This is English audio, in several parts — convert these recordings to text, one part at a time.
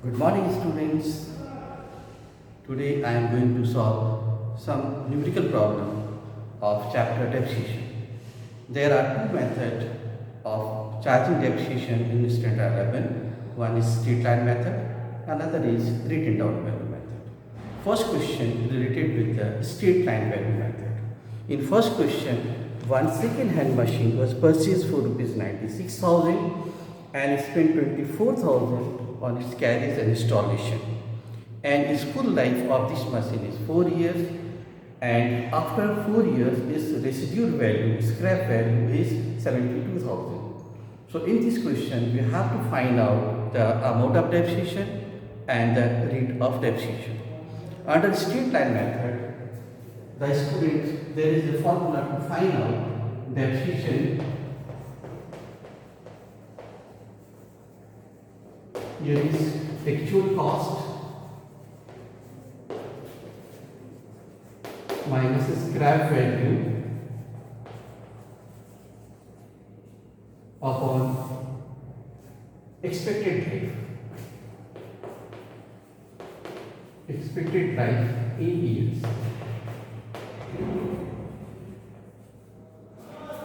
Good morning, students. Today I am going to solve some numerical problem of chapter depreciation. There are two methods of charging depreciation in standard 11. One is straight line method, another is written down value method. First question related with the straight line value method. In first question, one second-hand machine was purchased for rupees 96,000 and spent 24,000 on its carriage and installation. And its full life of this machine is 4 years, and after 4 years its residual value, scrap value is 72,000. So in this question we have to find out the amount of depreciation and the rate of depreciation. Under straight line method, the students, there is a formula to find out depreciation. Here is actual cost minus scrap value upon expected life. Expected life in years.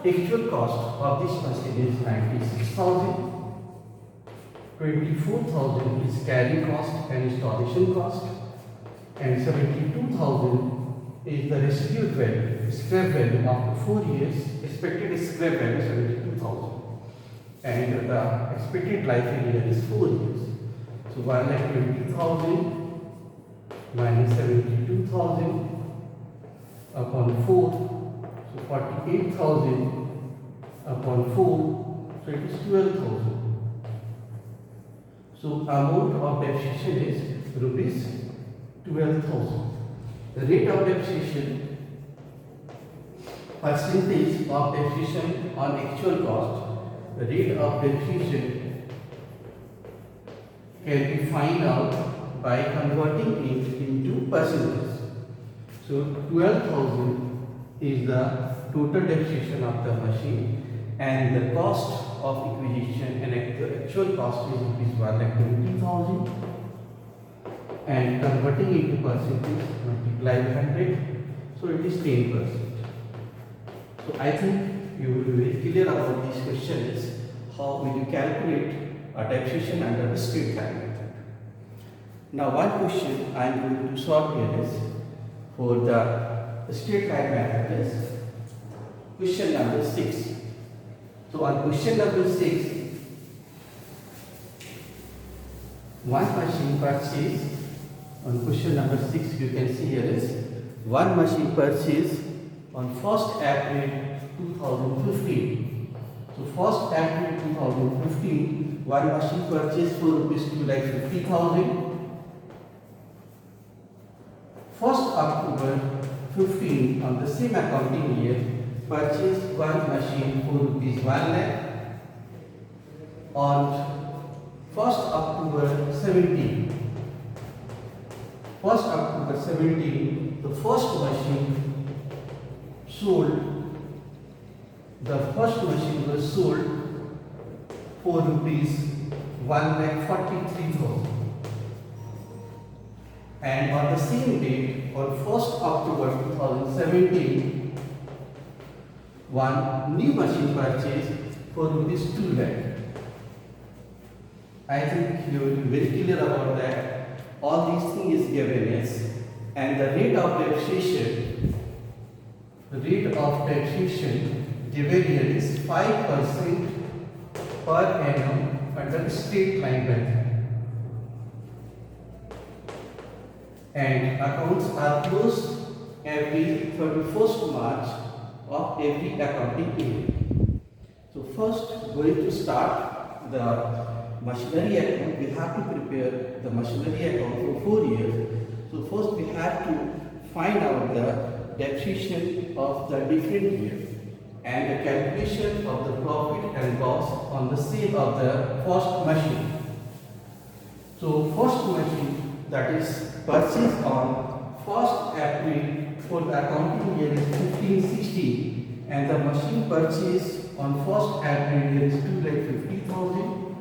Actual cost of this machine is 96,000. 24,000 is carrying cost and installation cost, and 72,000 is the residual value, scrap value after 4 years. Expected scrap value 72,000, and the expected life in year is 4 years. So 1,20,000 minus 72,000 upon 4, so 48,000 upon 4, so it is 12,000. So amount of depreciation is rupees 12,000. The rate of depreciation, percentage of depreciation on actual cost, the rate of depreciation can be found out by converting it into percentage. So 12,000 is the total depreciation of the machine, and the cost of acquisition and the actual cost is rupees 1,20,000, and converting into percentage, multiply by 100, so it is 10%. So I think you will be very clear about these questions, how will you calculate a depreciation under the straight line method. Now one question I am going to solve here is for the straight line method is question number 6. So on question number 6, one machine purchase. On question number 6, you can see here is one machine purchase on 1st April 2015. So 1st April 2015, one machine purchased for rupees 2,50,000. 1st October 15, on the same accounting year, purchased one machine for rupees 1 lakh. On 1st October 17, 1st October 17, the first machine sold. The first machine was sold for rupees 1,43,000. And on the same date, on 1st October 2017, one new machine purchased for rupees 2 lakh. I think you will be very clear about that. All these things is given is, and the rate of depreciation given here is 5% per annum under straight line method. And accounts are closed every 31st March of every accounting year. So first, going to start the machinery account. We have to prepare the machinery account for 4 years. So first we have to find out the depreciation of the different years and the calculation of the profit and loss on the sale of the first machine. So first machine that is purchased on 1st April for the accounting year is 1560, and the machine purchased on 1st April is 2,50,000.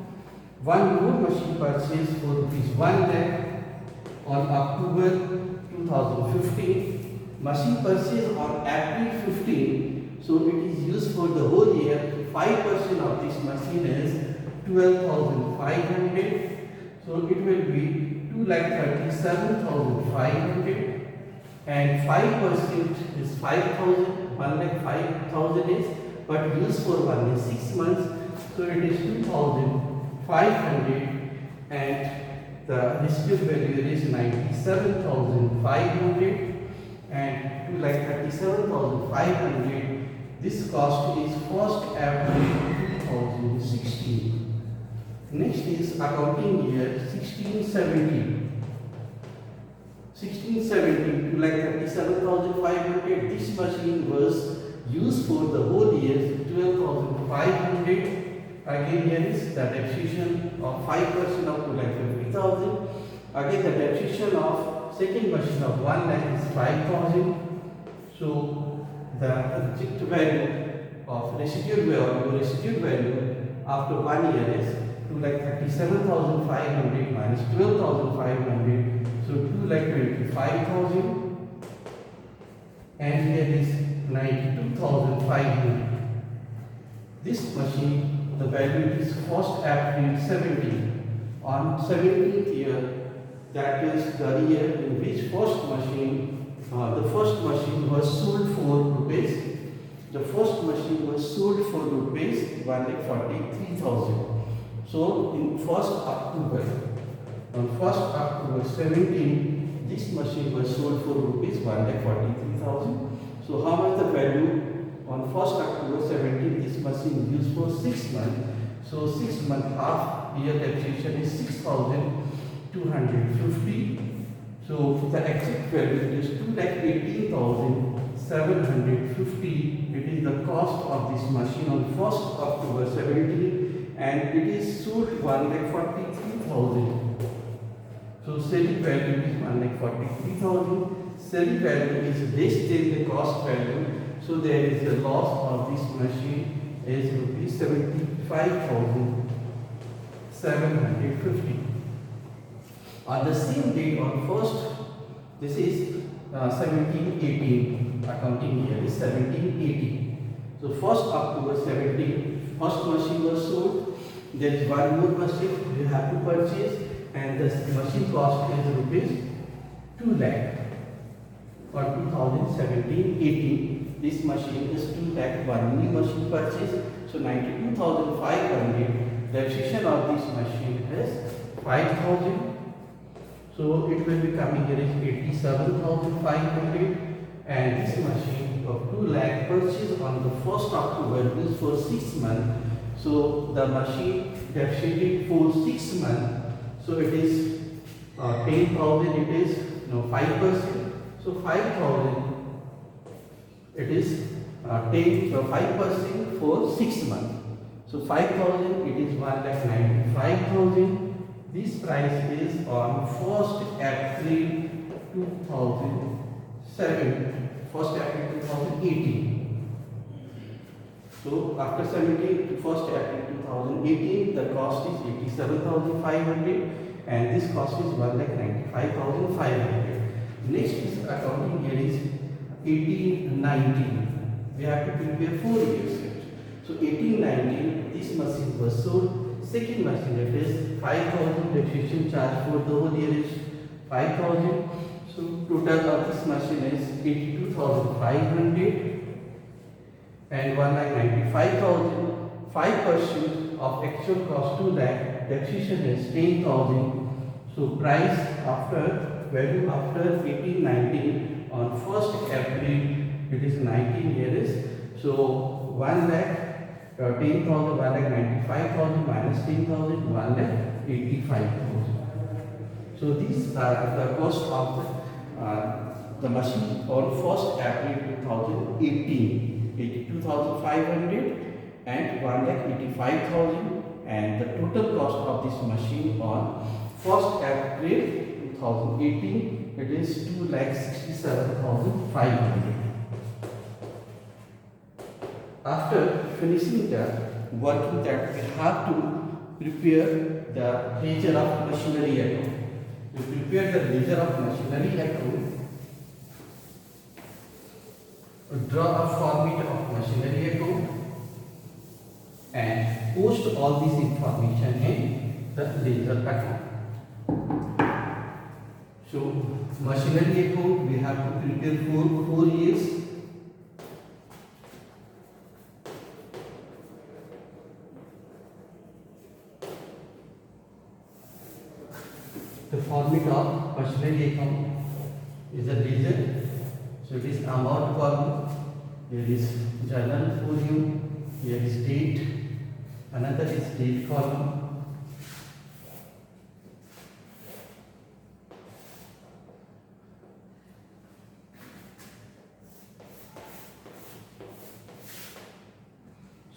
one more machine purchased for rupees 1 lakh on October 2015. Machine purchased on April 15. So it is used for the whole year. 5% of this machine is 12,500. So it will be 2,37,500. And 5% is 5,000. 1,05,000 is, but used for only 6 months. So it is 2,500, and the residual value is 97,500 and 2,37,500. This cost is 1st April 2016. Next is accounting year 1617. 1617, 2,37,500. This machine was used for the whole year, 12,500. Again, here is the depreciation of 5% of 2,50,000. Again, the depreciation of second machine of 1 lakh is 5,000. So the object value of residual value after 1 year is 2,37,500 minus 12,500. So 2,25,000, and here is 92,500. This machine, the value is 1st April 17. On 17th year, that is the year in which the first machine was sold for rupees. The first machine was sold for rupees 1,43,000. So in 1st October, on 1st October 17, this machine was sold for rupees 1,43,000. So how much the value on 1st October 17? This machine used for 6 months. So 6 month half year depreciation is 6,250. So the exact value is 2,18,750. It is the cost of this machine on 1st October 17, and it is sold 1,43,000. So selling value is 1,43,000. Selling value is less than the cost value. So there is a loss of this machine is rupees 75,750. On the same date, on 1st, this is 1718, accounting year is 1718. So 1st October 17, first machine was sold. There is one more machine you have to purchase, and the machine cost is rupees 2 lakh. For 2017-18, this machine is 2 lakh. One new machine purchase, so 92,500. The depreciation of this machine is 5,000. So it will be coming here is 87,500, and this machine of 2 lakh purchased on the 1st October is for 6 months. So the machine depreciated for 6 months. So it is 10,000. It is 5%. So 5,000. It is 5% for 6 months. So 5,000. It is 1,95,000. This price is on 1st April 2018. So after 17 to 1st April 2018, the cost is 87,500, and this cost is 1,95,500. Next is accounting year is 1819. We have to prepare 4 years. So 1819, this machine was sold. Second machine, it is 5,000. Depreciation charge for the whole year is 5,000. So total of this machine is 82,500 and 1,95,000. 5% of actual cost 2 lakh. Depreciation is 10,000. So price after value after 1819 on 1st April, it is 19 years. So 1 lakh. 10,000, 1,95,000 minus 10,000, 1,85,000. So these are the cost of the machine on 1st April 2018, 82,500 and 1,85,000, and the total cost of this machine on 1st April 2018, it is 2,67,500. After finishing the working that we have to prepare the ledger of machinery account. You prepare the ledger of machinery account, draw a format of machinery account, and post all this information in the ledger account. So machinery account we have to prepare for 4 years. The format of machinery account is a ledger. So it is amount column. Here is journal folio. Here is date. Another is date column.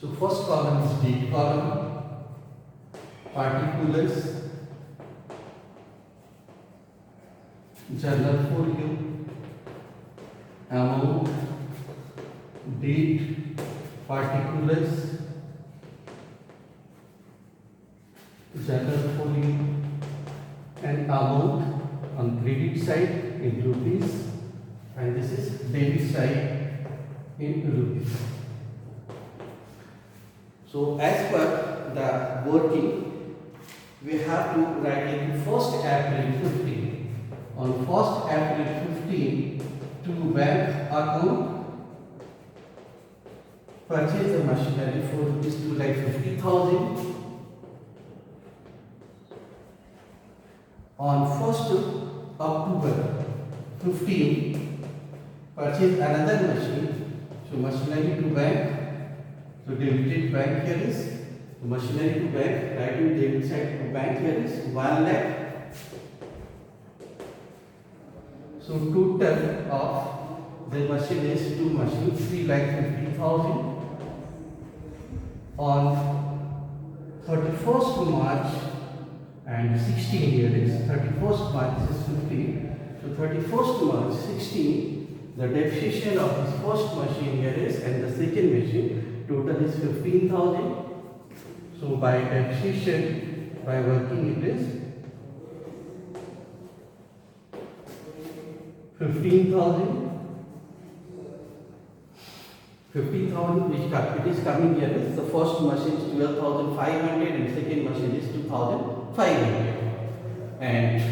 So first column is date column, particulars, journal folio, amount, date, particulars, journal folio, and amount on credit side in rupees, and this is debit side in rupees. So as per the working, we have to write in 1st April 15. On 1st April 15, to bank account, purchase the machinery for rupees 2,50,000. On 1st October 15, purchase another machine. So machinery to bank. So debited bank here is machinery to bank, writing debit side to bank here is 1 lakh. So total of the machine is 2 machines, 3,50,000. On 31st March and 16 here is 31st March is 15. So 31st March 16, the depreciation of this first machine here is, and the second machine total is 15,000. So by depreciation, by working, it is 15,000. 15,000 which it is coming here is the first machine is 12,500 and second machine is 2,500. And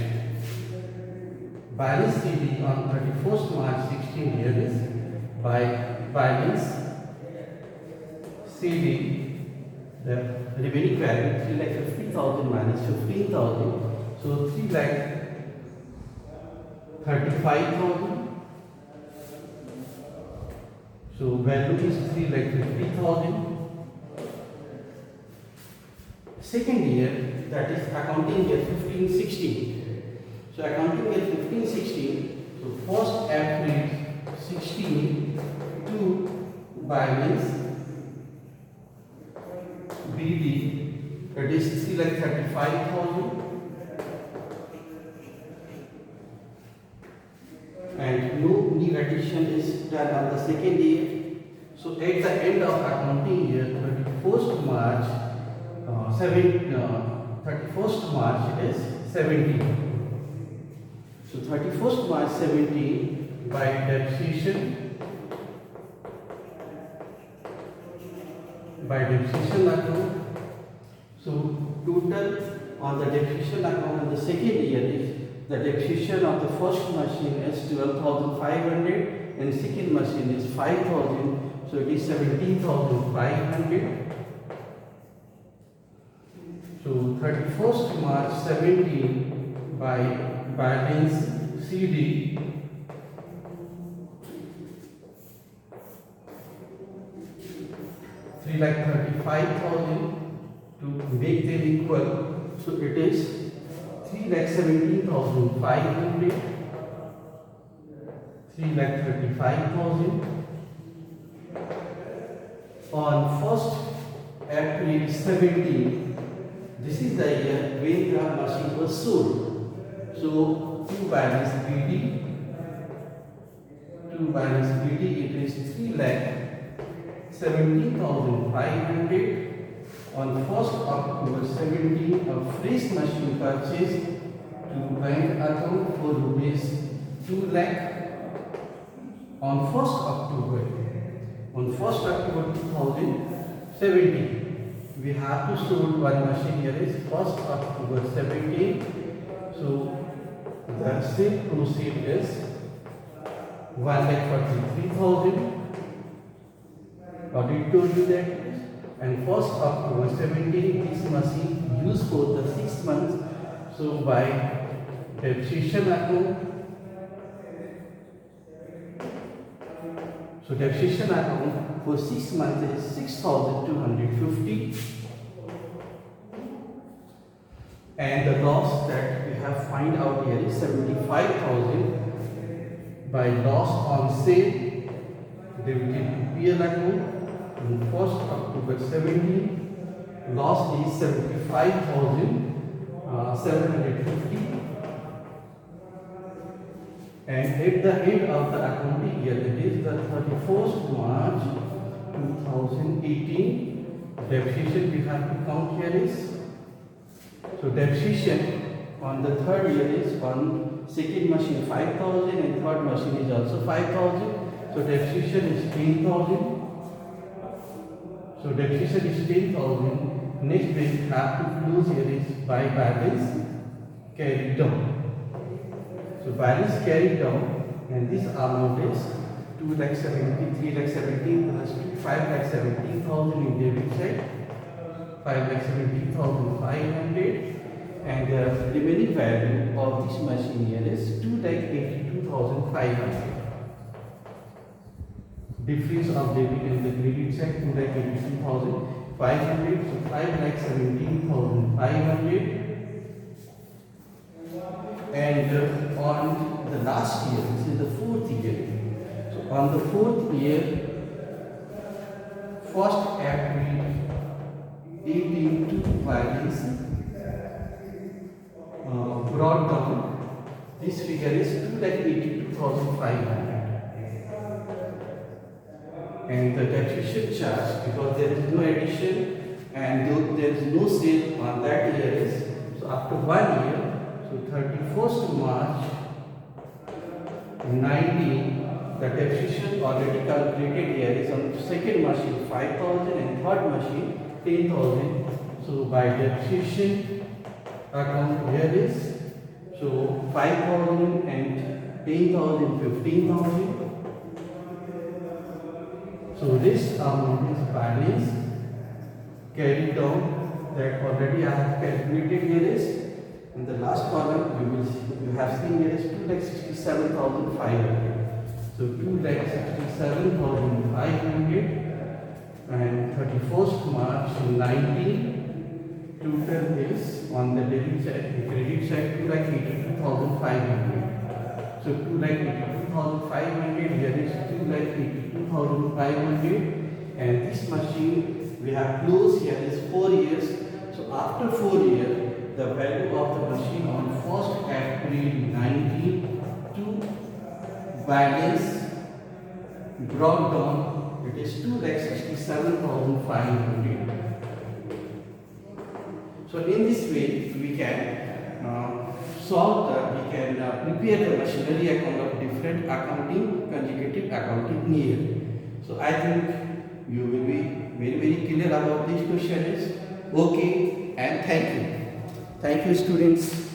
balance CD on 31st March 16 here is by balance CD, the remaining value 3,50,000 minus 15,000, so 3,35,000. So value is 3,50,000. Second year, that is accounting year 15-16. So accounting year 15-16. So 1st April 16 to balance BD, that is 3,35,000, and no new addition is done on the second year. So at the end of accounting year, 31st March, 31st March is 17. So 31st March 17 by depreciation. By depreciation account. So total on the depreciation account in the second year is the depreciation of the first machine is 12,500 and second machine is 5,000. So it is 17,500. So 31st March 17 by balance CD. Like 35,000 to make them equal, so it is 3,17,500, 3,35,000. On 1st April 17, this is the year when the machine was sold. So to balance BD, it is 3,17,500 On 1st October 17, a fresh machine purchased to bank account for rupees 2 lakh. On 1st October 2017, we have to sold one machine here is 1st October 17. So the sale proceed is 1,43,000. Already told you that. And 1st October 17, this machine used for the 6 months. So by depreciation account, for 6 months is 6,250. And the loss that we have find out here is 75,000 by loss on sale debited to PL account. On 1st October 17, loss is 75,750. And at the end of the accounting year, that is the 31st March 2018, depreciation we have to count here is. So depreciation on the third year is on second machine 5,000 and third machine is also 5,000. So depreciation is 10,000. So depreciation is 10,000. Next we have to close here is by balance carried down. So balance carried down, and this amount is 2,70,000, 3,70,000 plus 5,70,000 in debit side, 5,70,500, and the remaining value of this machine here is 2,82,500. Difference of debit and the credit side 2,82,500, so 5,17,500. And on the last year, this is the 4th year. So on the 4th year, 1st April 18 to balance brought down. This figure is 2,82,500. And the depreciation charge, because there is no addition and there is no sale on that year is, so after 1 year, so 31st March 19, the depreciation already calculated here is on second machine 5,000 and third machine 10,000. So by depreciation account here is, so 5,000 and 10,000, 15,000. So this amount is balance carried down that already I have calculated here is. In the last column, you have seen here is 2,67,500. So 2,67,500 and 31st March 19, total is on the debit side, the credit side 2,82,500. So 2,82,500 here is 2,82,500, and this machine we have closed here is 4 years. So after 4 years, the value of the machine on 1st April 19 to balance brought down, it is 2,67,500. So in this way we can prepare the machinery account of different accounting, consecutive accounting year. So I think you will be very clear about this question is okay, and thank you. Thank you, students.